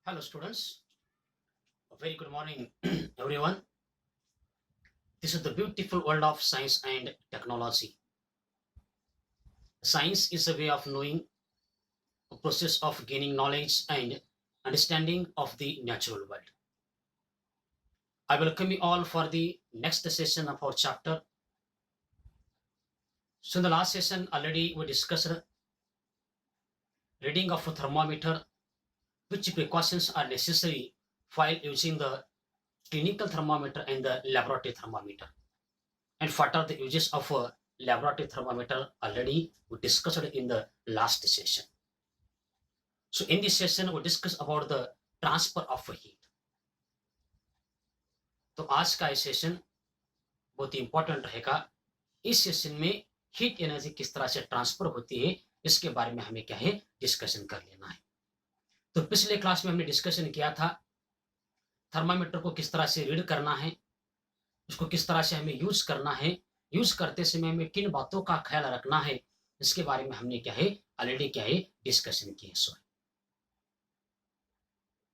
Hello, students. A very good morning, everyone. This is the beautiful world of science and technology. Science is a way of knowing, a process of gaining knowledge and understanding of the natural world. I welcome you all for the next session of our chapter. So, in the last session, already we discussed reading of a thermometer, which precautions are necessary while using the clinical thermometer and the laboratory thermometer. And what are the uses of a laboratory thermometer already we discussed in the last session. So in this session we discuss about the transfer of heat. तो आज का ये session बहुत ही important रहेगा. इस session में heat energy किस तरह से ट्रांसफर होती है इसके बारे में हमें क्या है डिस्कशन कर लेना है. तो पिछले क्लास में हमने डिस्कशन किया था थर्मामीटर को किस तरह से रीड करना है, उसको किस तरह से हमें यूज करना है, यूज करते समय हमें किन बातों का ख्याल रखना है, इसके बारे में हमने क्या है ऑलरेडी क्या है डिस्कशन किया.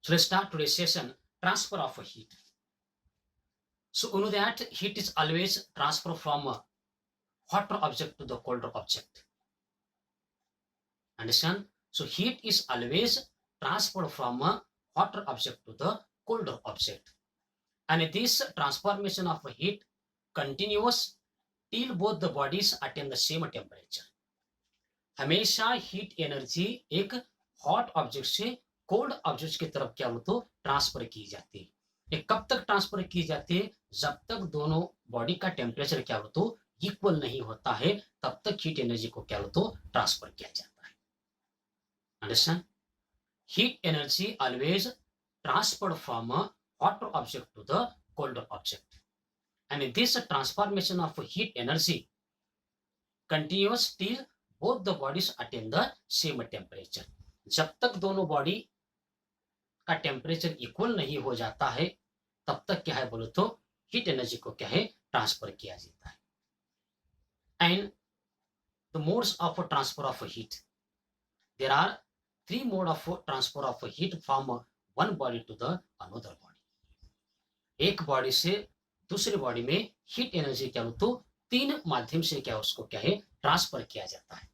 So let's start today's session, transfer of heat. So you know that heat is always transfer from a hotter object to the colder object. Understand? So heat is always transferred from a hotter object to the colder object. And this transformation of heat continuous till both the bodies attain the same temperature. हमेशा heat energy एक hot object से cold object की तरफ क्या हो तो transfer की जाती है. ये कब तक ट्रांसफर की जाती है? जब तक दोनों बॉडी का टेम्परेचर क्या हो तो इक्वल नहीं होता है, तब तक हीट एनर्जी को क्या हो तो ट्रांसफर किया जाता है. Understand? Heat energy always transferred from a hotter object to the colder object. And this transformation of heat energy continuous till both the bodies attain the same temperature. जब तक दोनों बॉडी का टेम्परेचर इक्वल नहीं हो जाता है तब तक क्या है बोलो तो हीट एनर्जी को क्या है ट्रांसफर किया जाता है. And the modes of transfer of heat, there are three mode of transfer of heat from one body to the another body. एक बॉडी से दूसरी बॉडी में हीट एनर्जी क्या हो तो तीन माध्यम से क्या उसको क्या है ट्रांसफर किया जाता है.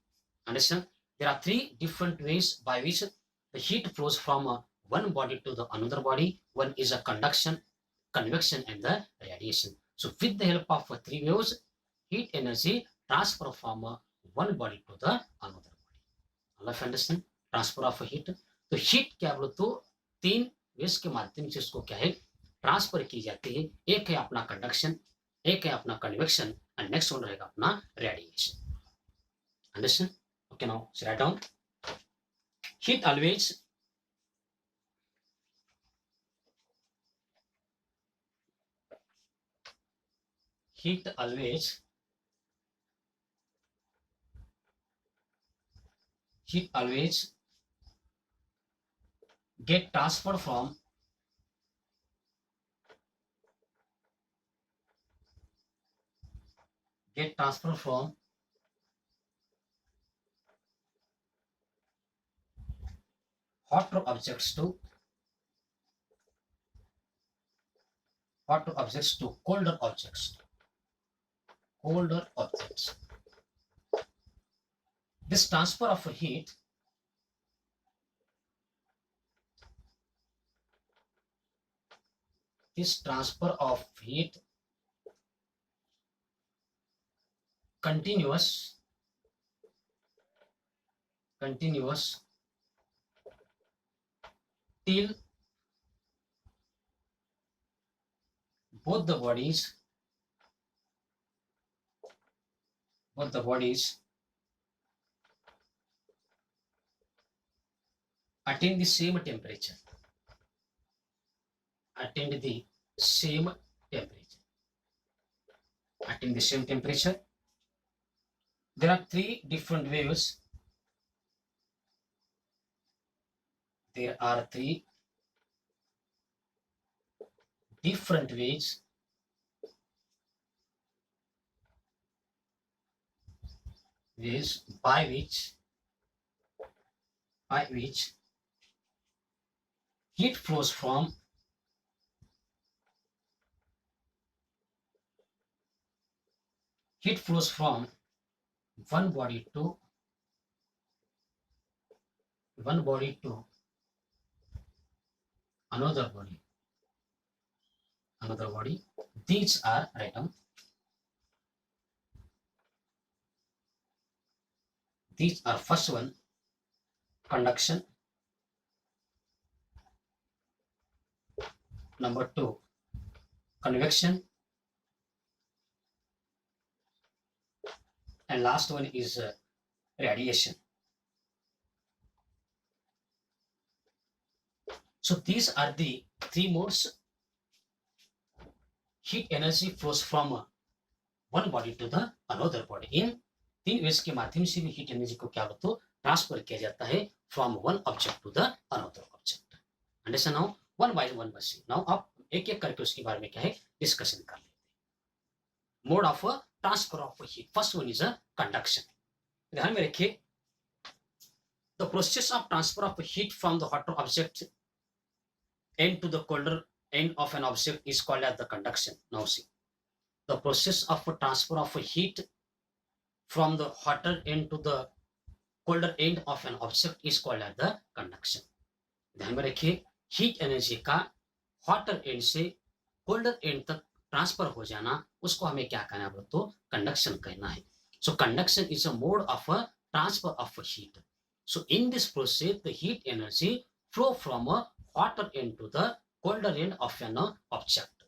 Understand? There are three different ways by which the heat flows from one body to the another body. One is a conduction, convection, and the radiation. So, with the help of three ways, heat energy transfer from one body to the another body. All of understand? Transfer of heat. तो heat क्या बोलो तो तीन veg के माध्यम से उसको क्या है ट्रांसफर की जाती है. एक है अपना कंडक्शन, एक है अपना कन्वेक्शन, एंड नेक्स्ट वन रहेगा अपना radiation. Understand? Okay, now so write down. Heat always heat always heat always get transferred from hotter objects to colder objects. This transfer of heat continuous till both the bodies attain the same temperature. Attain the same temperature. There are three different ways. There are three different ways by which heat flows from one body to another body. These are item. These are first one, conduction. Number two, convection. And last one is radiation. So these are the three modes. Heat energy flows from one body to the another body. इन तीन veg के माध्यम से भी heat energy को क्या होता है transfer किया जाता है from one object to the another object. Understand now one by see. Now आप एक एक करके उसके बारे में क्या है डिस्कशन कर लेते हैं. Mode of transfer of heat. First one is a conduction. ध्यान में रखिए the process of transfer of heat from the hotter object end to the colder end of an object is called as the conduction. Now see, the process of transfer of heat from the hotter end to the colder end of an object is called as the conduction. ध्यान में रखिए heat energy का hotter and से colder and तक transfer हो जाना उसको हमें क्या कहना है तो कंडक्शन कहना है. So conduction is a mode of transfer of heat. So in this process the heat energy flow from a hotter end to the colder end of an object.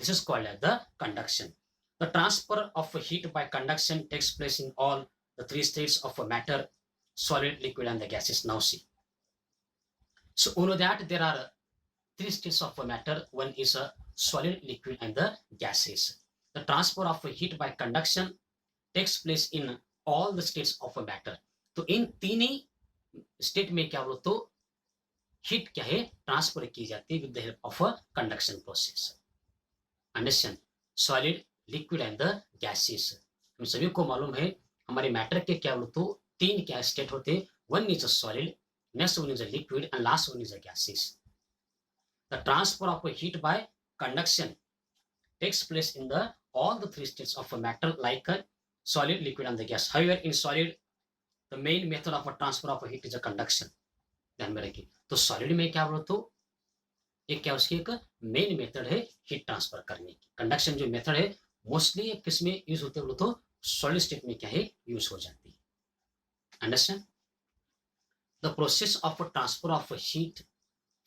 This is called as the conduction. The transfer of heat by conduction takes place in all the three states of a matter, solid, liquid, and the gases. Now see. So we know that there are three states of a matter. One is a solid, liquid, and the gases. The transfer of heat by conduction takes place in all the states of a matter. तो इन तीन ही state में क्या बोलो तो heat क्या है transfer की जाती है with the help of a conduction process. Understand solid liquid and the gases. हम सभी को मालूम है हमारे मैटर के क्या बोलो तो तीन क्या स्टेट होते हैं. One is a solid, next one is a liquid and last one is a gases. The transfer of heat bye conduction takes place in the all the three states of a matter like a solid, liquid, and the gas. However, in solid, the main method of a transfer of a heat is a conduction. ध्यान में रखिए तो solid में क्या बोलो तो एक क्या उसकी एक मेन मेथड है हीट ट्रांसफर करने की. कंडक्शन जो मेथड है मोस्टली किस में यूज होते बोलो तो सॉलिड स्टेट में क्या है यूज हो जाती है. Understand the process of transfer of heat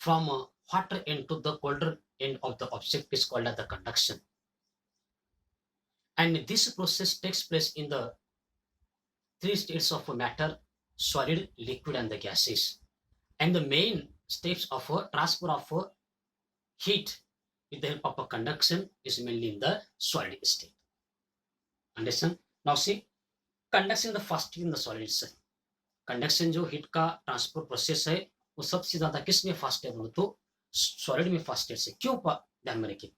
from hotter end to the colder end of the object is called as the conduction, and this process takes place in the three states of matter, solid, liquid, and the gases. And the main steps of transfer of heat with the help of a conduction is mainly in the solid state. Understand? Now see, conduction the first in the solids. conduction जो heat का transfer process है वो सबसे ज्यादा किस में fast है बोलो तो सॉलिड में फास्टेस्ट है. क्यों ध्यान में रखिए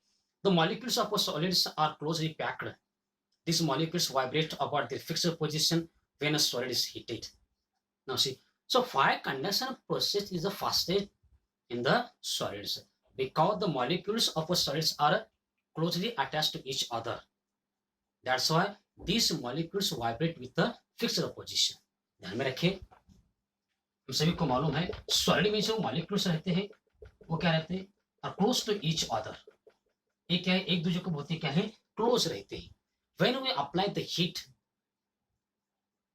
the molecules of solids are closely packed. This molecules vibrate about their fixed position when a solid is heated. Now see so why conduction process is the fastest in the solids because the molecules of solids are closely attached to each other. That's why these molecules vibrate with the fixed position. ध्यान में रखिए हम सभी को मालूम है solid में जो मॉलिक्यूल्स रहते हैं वो क्या रहते हैं are close to each other. एक क्या है एक दूसरे को बहुत ही क्या है क्लोज रहते हैं. When we apply the heat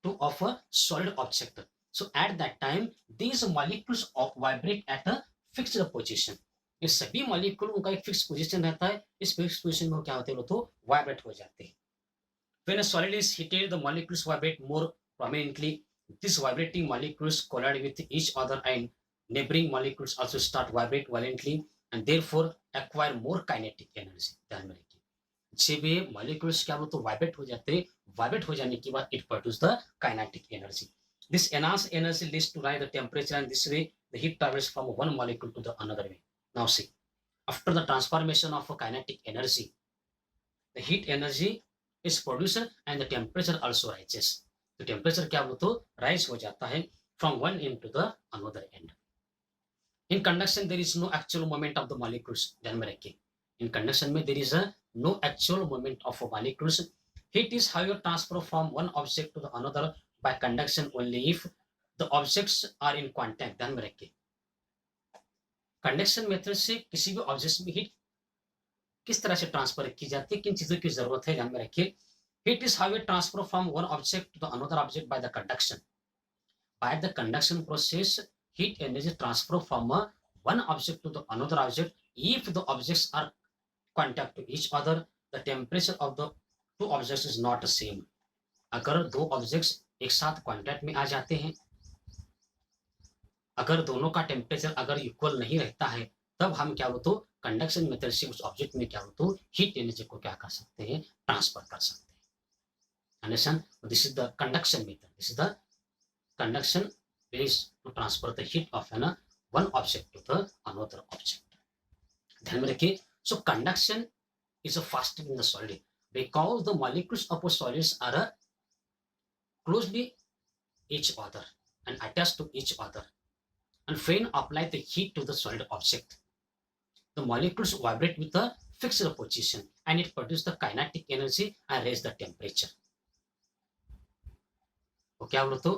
to of a solid object so at that time these molecules vibrate at a fixed position. ये सभी मॉलिक्यूल उनका एक फिक्स पोजीशन रहता है. इस फिक्स पोजीशन में क्या होते हैं तो वाइब्रेट हो जाते हैं. When a solid is heated the molecules vibrate more prominently. These vibrating molecules collide with each other and neighboring molecules also start vibrate violently and therefore acquire more kinetic energy. ध्यान में रखिए जब ये molecules क्या बोलते vibrate हो जाते हैं वाइब्रेट हो जाने के बाद it produce the kinetic energy. This enhanced energy leads to rise the temperature and this way the heat travels from one molecule to the another way. Now see, after the transformation of a kinetic energy, the heat energy is produced and the temperature also rises. तो temperature क्या बोलते rise हो जाता है from one end to the another end. In conduction there is no actual movement of the molecules, ध्यान में रखिए. In conduction में there is a no actual movement of molecules. Heat is however transferred from one object to the another by conduction only if the objects are in contact. ध्यान में रखिए. Conduction method से किसी भी object में heat किस तरह से ट्रांसफर की जाती है, किन चीजों की जरूरत है, ध्यान में रखिए. Heat is however transferred from one object to the another object by the conduction. By the conduction process, heat energy transfer from one object to the another object. If the objects are contact to each other, the temperature of the two objects is not the same. अगर दो objects एक साथ contact में आ जाते हैं, अगर दोनों का टेम्परेचर अगर इक्वल नहीं रहता है, तब हम क्या होतो कंडक्शन मेथड से उस ऑब्जेक्ट में क्या होतो हीट एनर्जी को क्या कर सकते हैं, ट्रांसफर कर सकते हैं. Understand? This is the conduction method. This is the conduction ways to transfer the heat of one object to the another object. ध्यान में रखिए. So conduction is a faster in the solid because the molecules of solids are closely each other and attached to each other. And when apply the heat to the solid object, the molecules vibrate with a fixed position and it produces the kinetic energy and raise the temperature. तो क्या बोलते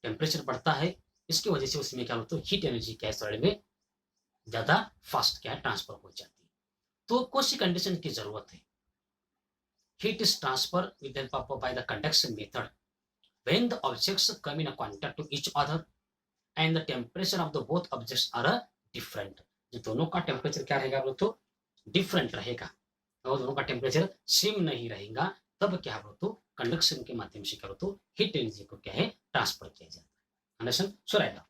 temperature बढ़ता है, इसकी वजह से उसमें क्या बोलते हीट एनर्जी क्या है सॉलिड में ज्यादा फास्ट क्या है ट्रांसफर हो जाती है. तो कौन सी कंडीशन की जरूरत है? Heat is transfer with help of by the conduction method when the objects come in contact to each other and the temperature of the both objects are different. जो दोनों का टेम्परेचर क्या रहेगा बोलते डिफरेंट रहेगा और दोनों का टेम्परेचर सेम नहीं रहेगा, तब क्या बोलते कंडक्शन के माध्यम से क्या बोलते हीट एनर्जी को क्या है ट्रांसफर किया जाता है. Understand? So right now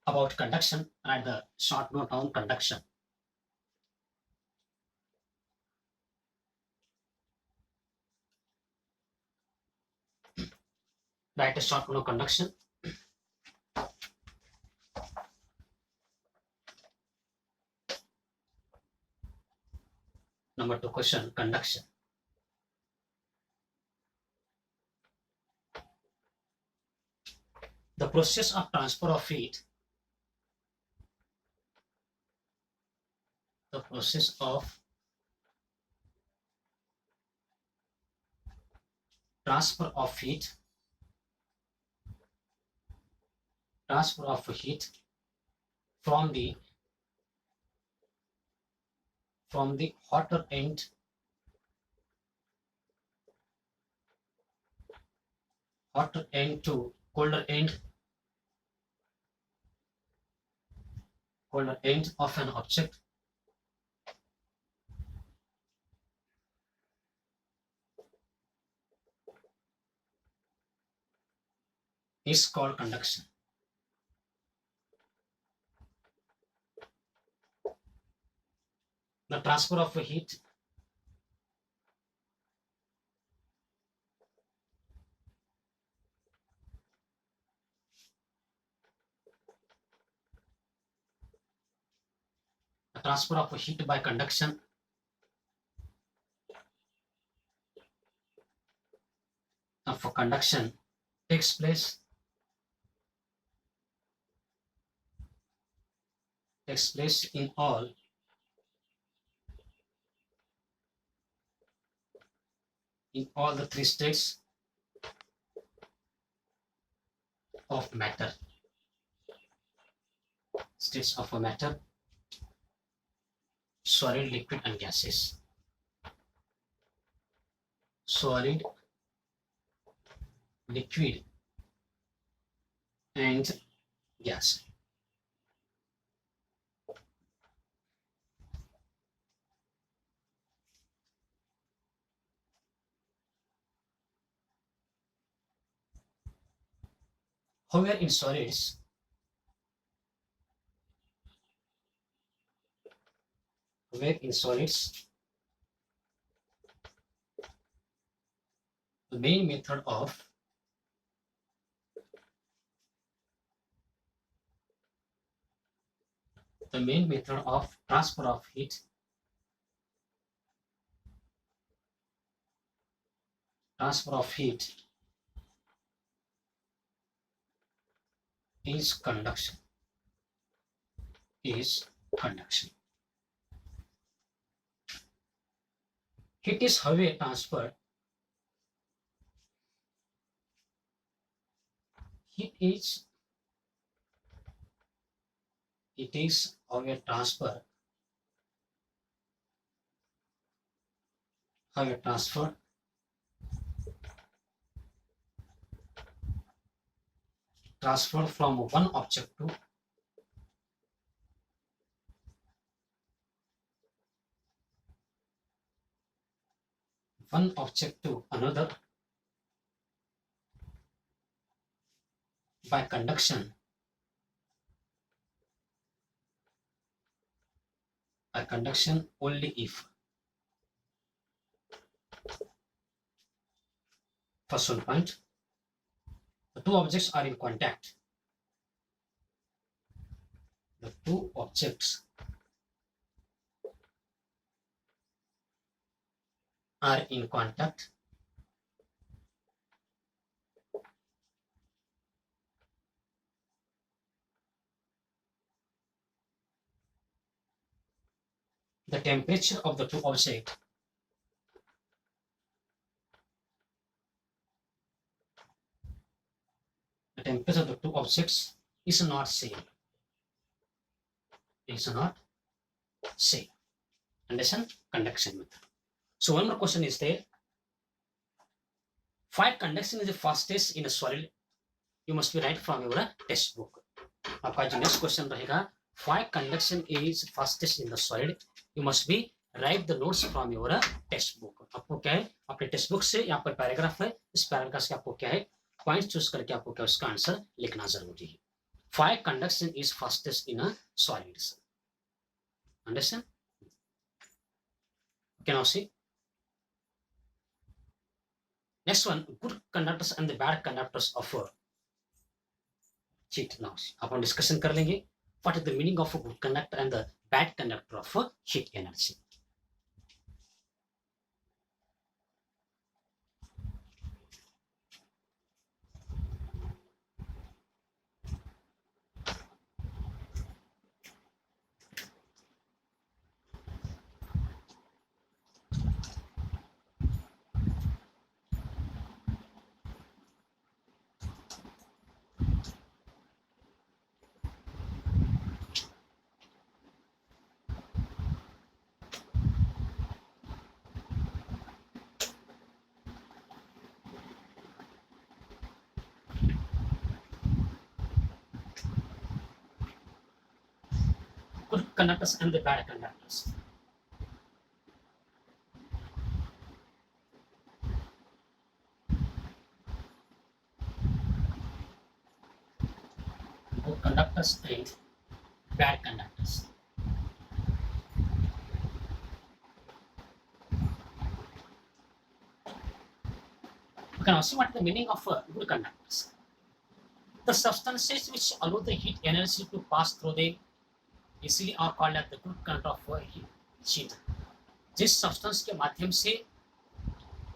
about conduction and the short note on conduction. Write a short note on conduction. Number 2 question, conduction. The process of transfer of heat. The process of transfer of heat. Transfer of heat from the hotter end to colder end of an object is called conduction. The transfer of heat by conduction of conduction takes place in all the three states of matter. States of a matter: solid, liquid, and gases. Solid, liquid, and gas. However, in solids, the main method of transfer of heat is conduction. Heat is heavy transferred. It is heavy transfer. Transfer from one object to another by conduction. Only if first one point, the two objects are in contact. The two objects are in contact. The temperature of the two objects is not same. Understand? Conduction method. So one more question is there. Find conduction is the fastest in a solid. You must be right from your textbook. आपका जो next question रहेगा, find conduction is fastest in the solid. You must be right the notes from your text book. आपको क्या है, अपने text book से यहाँ पर पैराग्राफ है, इस पैराग्राफ से आपको क्या है पॉइंट चूज करके आपको क्या उसका आंसर लिखना जरूरी है. Find conduction is fastest in a solids. Understand? Can now see next one, good conductors and the bad conductors of heat. Now upon discussion कर लेंगे what is the meaning of a good conductor and the bad conductor of heat energy. Good conductors and the bad conductors. Good conductors and bad conductors. You can also see what is the meaning of good conductors. The substances which allow the heat energy to pass through them easily are called as the good conductor of heat. जिस substance के माध्यम से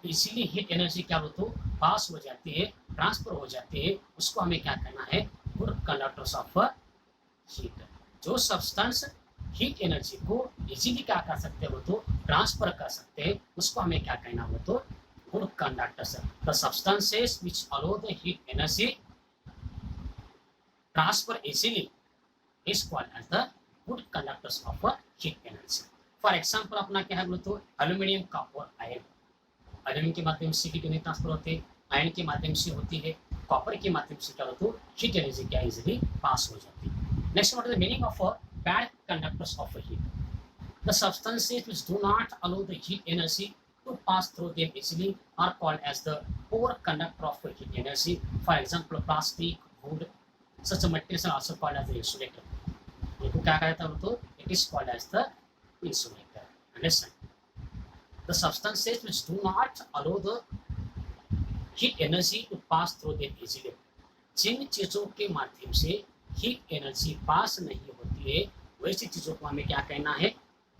easily heat energy क्या हो तो पास हो जाती है, ट्रांसफर हो जाती है, उसको हमें क्या कहना है, गुड कंडक्टर्स ऑफ हीट. जो सब्सटेंस हीट एनर्जी को इजीली क्या कर सकते हो तो ट्रांसफर कर सकते हैं, उसको हमें क्या कहना हो तो good conductors. The substances which allow the heat energy transfer easily is called as the good conductors of heat energy. For example अपना क्या है बोलो तो एल्यूमिनियम, कॉपर, आयरन. एल्यूमिनियम के माध्यम से हीट एनर्जी ट्रांसफर होते हैं, आयरन के माध्यम से होती है, कॉपर के माध्यम से क्या होता है हीट एनर्जी क्या इजीली पास हो जाती है. Next what is the meaning of bad conductors of heat. The substances which do not aloe the heat energy to pass through them easily are called as the poor conductor of heat energy. For example, plastic, wood, such materials are also called as the insulator. इनको क्या कहता है तो it is called as the insulator. Understand? The substances which do not allow the heat energy to pass through them easily. जिन चीजों के माध्यम से heat energy पास नहीं होती है वैसी चीजों को हमें क्या कहना है,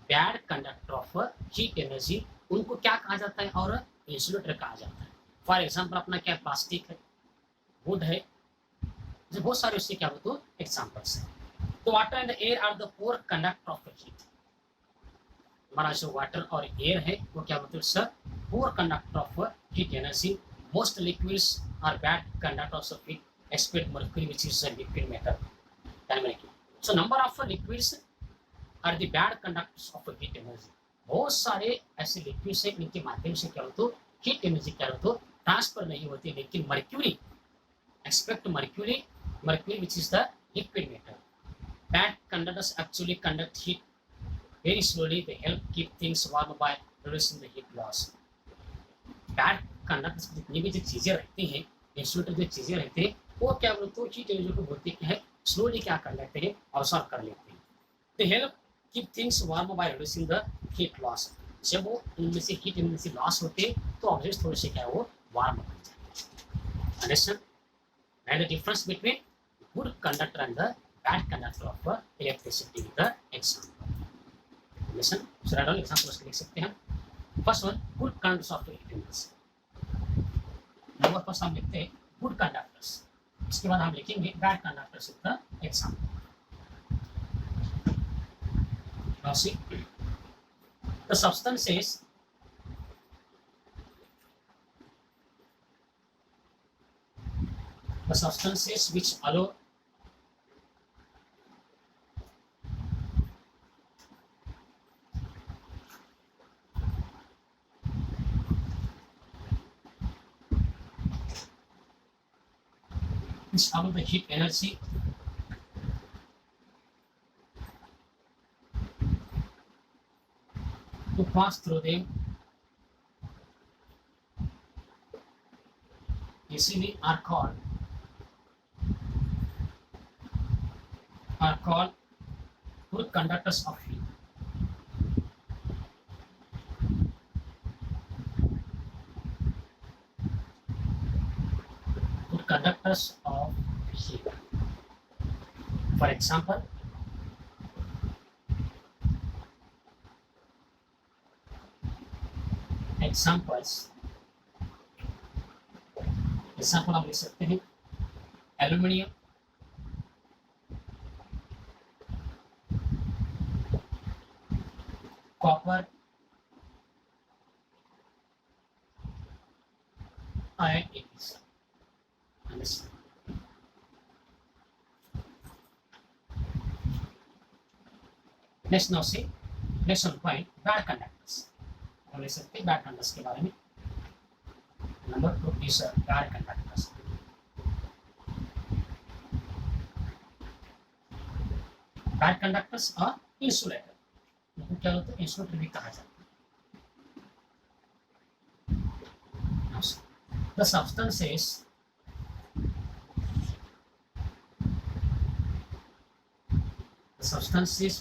bad conductor of heat energy. उनको क्या कहा जाता है और इंसुलेटर कहा जाता है. फॉर एग्जाम्पल अपना क्या प्लास्टिक है, वुड है, जो बहुत सारे उससे क्या होते एग्जाम्पल्स हैं। तो water and air are the poor conductor of heat. हमारा जो वाटर और एयर है वो क्या होते हैं sir, poor conductor of heat energy. Most liquids are bad conductors of heat except mercury which is a liquid metal dynamic. So number of liquids are the bad conductors of heat energy. बहुत सारे ऐसे liquids हैं इनके माध्यम से क्या होता heat energy क्या होता ट्रांसफर नहीं होती, लेकिन mercury expect mercury mercury which is the liquid metal. Bad conductors actually conduct heat very slowly. They help keep things warm by reducing the heat loss. Bad conductors जितनी भी जो चीजें रहती हैं, इंसुलेटर जो चीजें रहती हैं, वो क्या बोलते हैं हीट एनर्जी को बोलते हैं स्लोली क्या कर लेते हैं, अवसर कर लेते हैं। They help keep things warm by reducing the heat loss. जब वो इनमें से हीट एनर्जी लॉस होते हैं तो ऑब्जेक्ट थोड़े से क्या वो वार्म बन जाते हैं। Understand? And the difference between good conductor and the bad conductor of electricity with the example. Listen, so write down examples लिख सकते हैं। First one, good conductors of electricity. Number first हम लिखते हैं good conductors, इसके बाद हम लिखेंगे bad conductors with the example. Now see, the substances which allow the heat energy to pass through them easily are called good conductors of heat. Good conductors of heat. For example, example हम लिख सकते हैं aluminium, copper, iron, etc. Let's now see next one point bad conductors. हम लिख सकते हैं bad conductors के बारे में। Number 2 is bad conductors. Bad conductors are insulator. इनको क्या होता है इंसुलेटर भी कहा जाता है। The substances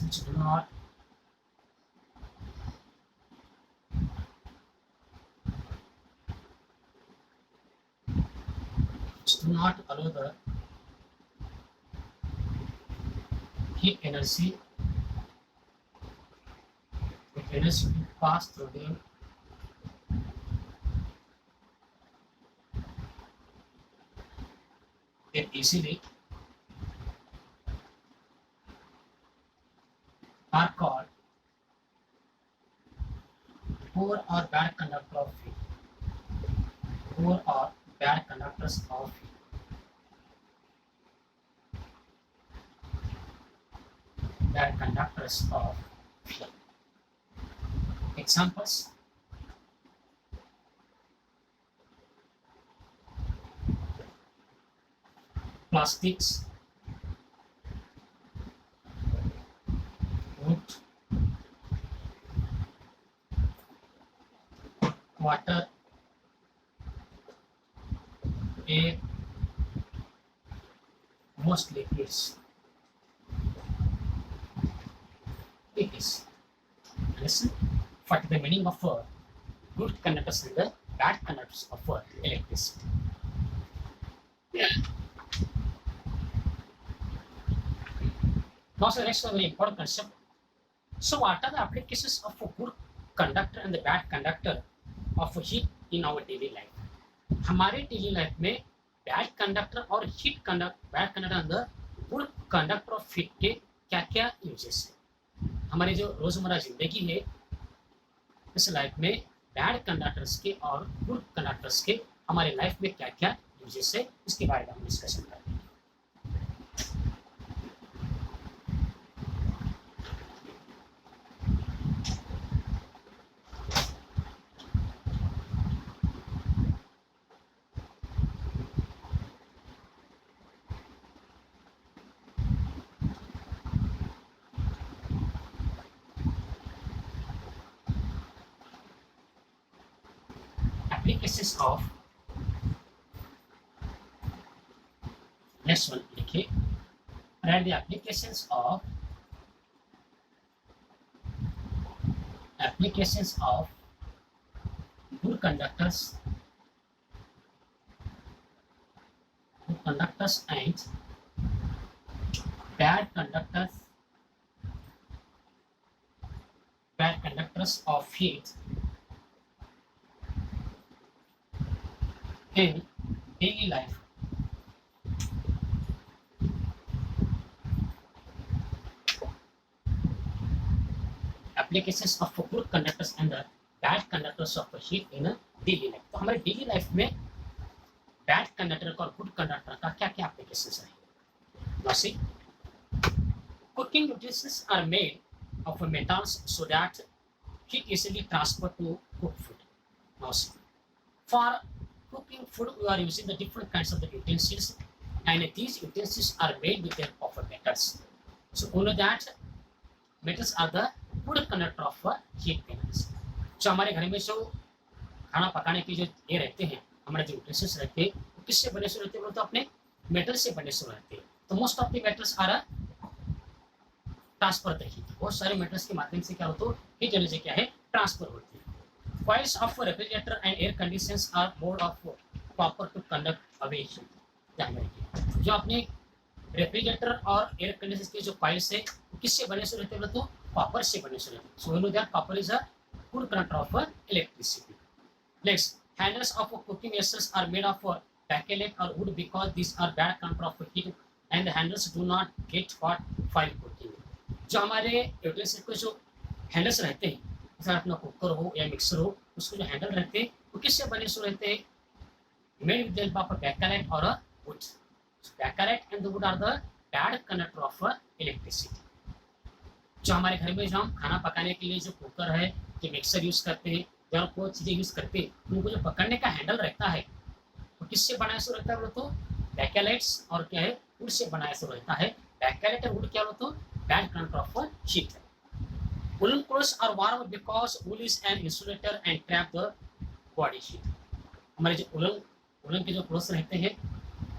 which do not allow the heat energy to pass through them easily are called poor or bad conductor of heat. Poor or bad conductors of heat. Bad conductors of heat. Examples: plastics, wood, water, air, most liquids. It is. Listen, what is the meaning of good conductors and the bad conductors of electricity? Now, so next one very important concept. So, what are the applications of a good conductor and the bad conductor of heat in our daily life? हमारे daily life में bad conductor और heat conduct bad conductor अंदर good conductor of heat के क्या क्या uses है। हमारी जो रोजमर्रा जिंदगी है इस लाइफ में बैड कंडक्टर्स के और गुड कंडक्टर्स के हमारे लाइफ में क्या क्या यूजेस है इसके बारे में हम डिस्कशन करते हैं। एप्लीकेशंस ऑफ नेक्स्ट वन लिखिए, right the applications of good conductors and bad conductors of heat in daily life. Applications of good conductors and the bad conductors of heat in a daily life. तो हमारे daily life में bad conductor और good conductor का क्या क्या applications है। Now see, cooking utensils are made of metals so that heat easily transferred to cook food. Now see, for cooking food we are using the different kinds of the utensils, and these utensils are made with the help of metals. So only that metals are the good conductor of heat metals. जो हमारे घर में जो खाना पकाने की जो ये रहते हैं हमारे जो यूटेंसिल्स रहते हैं वो किससे बने से रहते हैं, तो अपने मेटल से बने से रहते हैं। तो most of the metals are transfer the heat, बहुत सारे मेटल्स के माध्यम से क्या होता है हीट एनर्जी क्या है ट्रांसफर होती है। Coils of refrigerator and air conditioners are mode of copper two conduct away heat. ध्यान रखिए, जो अपने रेफ्रिजरेटर और एयर कंडीशनर के जो कॉइल्स है वो किससे बने से रहते हैं, तो कॉपर से बने से रहते हैं। So we know that copper is a good conductor of electricity. Next, handles of cooking vessels are made of bakelite or wood because these are bad conductor of heat and the handles do not get hot while cooking. जो हमारे utensil के जो handles रहते हैं, जैसे अपना cooker हो या मिक्सर हो, उसके जो हैंडल रहते हैं वो किससे बने से रहते हैं, made with the help of bakelite और wood. Bakelite and the wood are the bad conductor of electricity. जो हमारे घर में जो हम खाना पकाने के लिए जो कुकर है, जो मिक्सर यूज करते हैं, जब कोई चीजें यूज करते हैं उनको जो पकड़ने का हैंडल रहता है वो किससे बनाया से रहता है, तो बैकेलाइट्स और क्या है वुड से बनाया से रहता है। बैकेलाइट और वुड क्या होता है बैड कंडक्टर ऑफ हीट है। Woolen clothes are warm because wool is an insulator and trap the body heat. हमारे जो वुलन के जो क्लोथ्स रहते हैं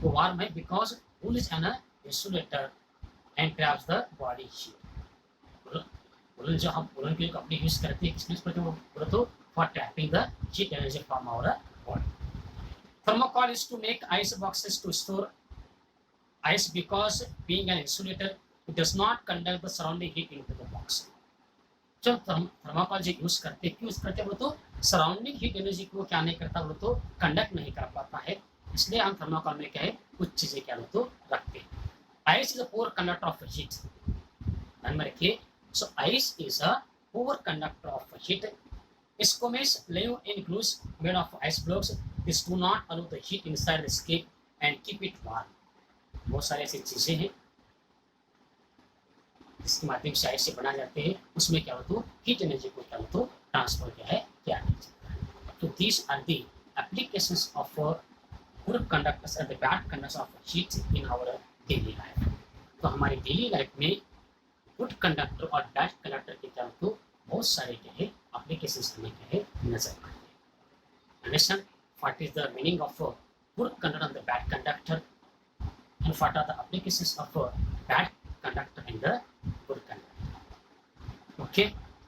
वो वार्म है because wool is an insulator and traps the body heat. Woolen जो हम वुलन के कपड़े यूज करते हैं किसमें करते हैं, वो तो for trapping the heat energy from our body. Thermocol is to make ice boxes to store ice because being an insulator it does not conduct the surrounding heat into the box. जो thermocol जो use करते हैं क्यों use करते हैं, वो तो surrounding heat energy को क्या नहीं करता, वो तो कंडक्ट नहीं कर पाता है, इसलिए हम थर्माकोल में क्या है कुछ चीजें क्या वो तो रखते हैं। Ice is a poor conductor of heat, ध्यान में रखिए। So ice is a poor conductor of heat. Squamous live in glues made of ice blocks. This do not allow the heat inside the skin and keep it warm. बहुत सारी ऐसी चीजें हैं जिसके माध्यम से आइस से बना जाते हैं, उसमें क्या होता है हीट एनर्जी को क्या होता है ट्रांसफर क्या है किया जाता है। तो these are the applications of good conductors and the bad conductors of heat in our daily life. तो हमारी डेली लाइफ में गुड कंडक्टर और बैड कंडक्टर के क्या होते बहुत सारे क्या है applications हमें क्या है नजर आते हैं। Understand what is the meaning of a good conductor and the bad conductor, and what are the applications of a bad conductor and the good conductor. Okay,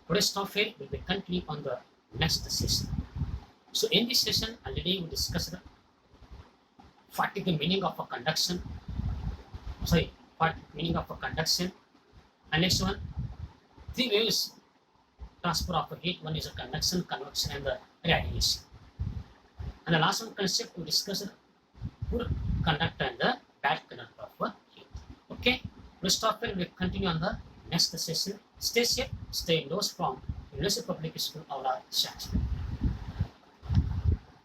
today's stop here. We will continue on the next session. So in this session already we discussed what is the meaning of a conduction. Sorry, what meaning of a conduction. And next one, three waves transfer of heat. One is a conduction, convection, and the radiation. And the last one concept we discussed good conductor and the bad conductor of heat. Okay, we'll stop here. We'll continue on the next session. Stay safe, stay indoors from University Public School, Aura, Shakespeare.